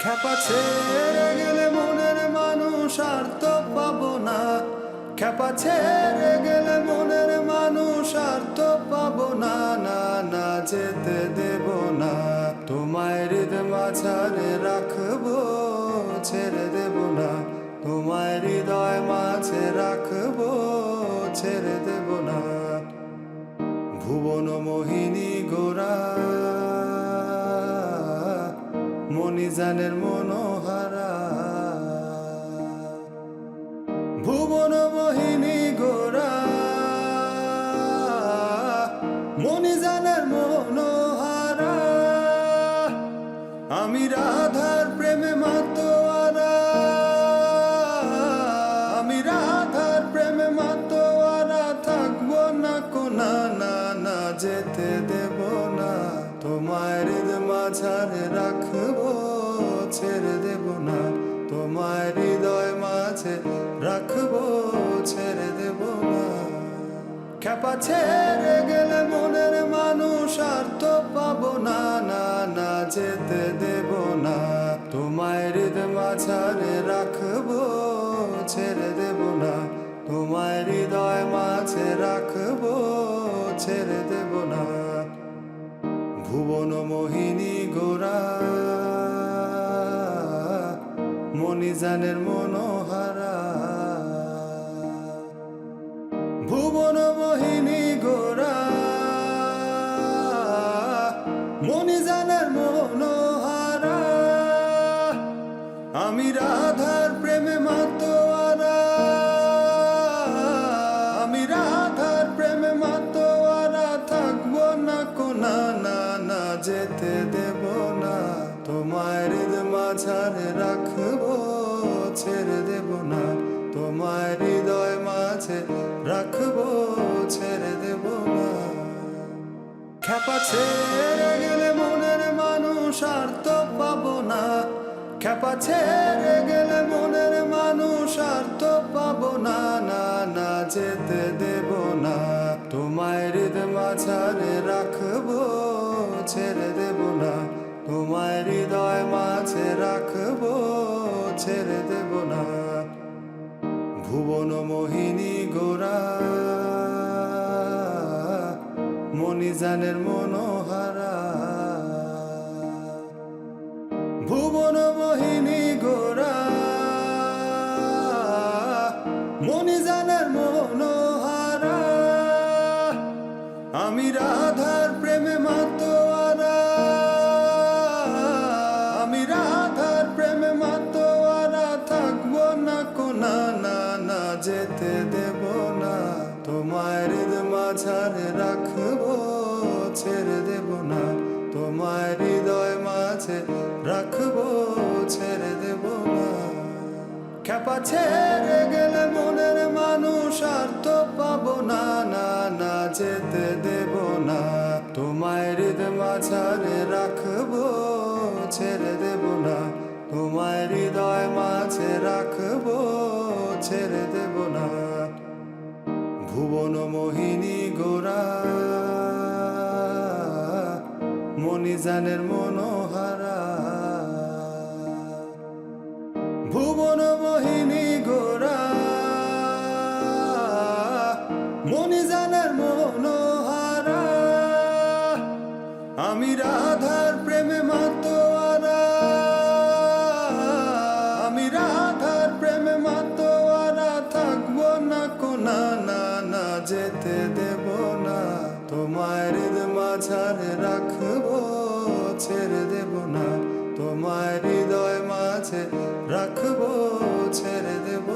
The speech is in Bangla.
খ্যাপা ছেড়ে গেলে মনের মানুষ আর তো পাবো না। খ্যাপা ছেড়ে গেলে মনের মানুষ আর তো পাবো না। না না যেতে দেব না, তোমায় হৃদয় মাঝারে রাখবো, ছেড়ে দেব না। তোমায় হৃদয় মাঝে রাখবো, ছেড়ে দেব না। ভুবন মোহিনী গোরা মণিজানের মনোহারা, ভুবন মোহিনী গোরা মণিজানের মনোহারা। আমি রাধার প্রেমে মাতোয়ারা, আমি রাধার প্রেমে মাতোয়ারা। থাকবো না কোনা, না না যেতে দেব না। তোমায় হৃদয় মাঝারে রাখবো, ছেড়ে দেব না। তোমায় হৃদয় মাঝে রাখবো, ছেড়ে দেব না। খ্যাপা ছেড়ে গেলে মনের মানুষ আর তো পাবো না। না না যেতে দেব না, তোমায় হৃদয় মাঝারে রাখবো, ছেড়ে দেব না। তোমায় হৃদয় মাঝে রাখবো, ছেড়ে দেব না। ভুবন মোহিনী গোরা মণিজানের মনোহারা, ভুবন মোহিনী গোরা মণিজানের মনোহারা। আমি রাধার প্রেমে মাতোয়ারা, আমি রাধার প্রেমে মাতোয়ারা। থাকবো না কোনা, না না যেতে দেব না। তোমায় হৃদয় মাঝারে রাখবো, ছেড়ে দেব না। তোমায় হৃদয় মাঝে রাখবো, ছেড়ে দেব না। খ্যাপা ছেড়ে গেলে মনের মানুষ আর তো পাবো না। খ্যাপা ছেড়ে গেলে মনের মানুষ আর তো পাবো না। না না যেতে দেব না, তোমায় হৃদয় মাঝারে রাখবো, ছেড়ে দেব না। তোমায় হৃদয় মাঝে রাখবো, ছেড়ে দেব না। ভুবন মোহিনী গোরা মণিজানের মনোহারা, ভুবন মোহিনী গোরা মণিজানের মনোহারা। আমি রাধার প্রেমে মাতোয়ারা, আমি রাধার প্রেমে মাতোয়ারা। থাকবো না কোনা, না না যেতে দেব না। তোমায় হৃদয় মাঝারে রাখবো, ছেড়ে দেব না। তোমায় হৃদয় মাঝে রাখবো, ছেড়ে দেব না। খ্যাপা ছেড়ে গেলে মনের মানুষ আর তো পাবো না। না না যেতে দেব না, তোমায় হৃদয় মাঝারে রাখবো, ছেড়ে দেব না। তোমায় হৃদয় মাঝে রাখবো, ছেড়ে দেব না। ভুবন মোহিনী গোরা মণিজানের মনোহারা, ভুবন মোহিনী গোরা মণিজানের মনোহারা। আমি রাধার প্রেমে মাতোয়ারা, আমি রাধার প্রেমে মাতোয়ারা। থাকবো না কোনা, না না যেতে দেব না। তোমায় হৃদয় মাঝারে রাখবো, ছেড়ে দেব না। তোমায় হৃদয় মাঝে রাখবো, ছেড়ে দেব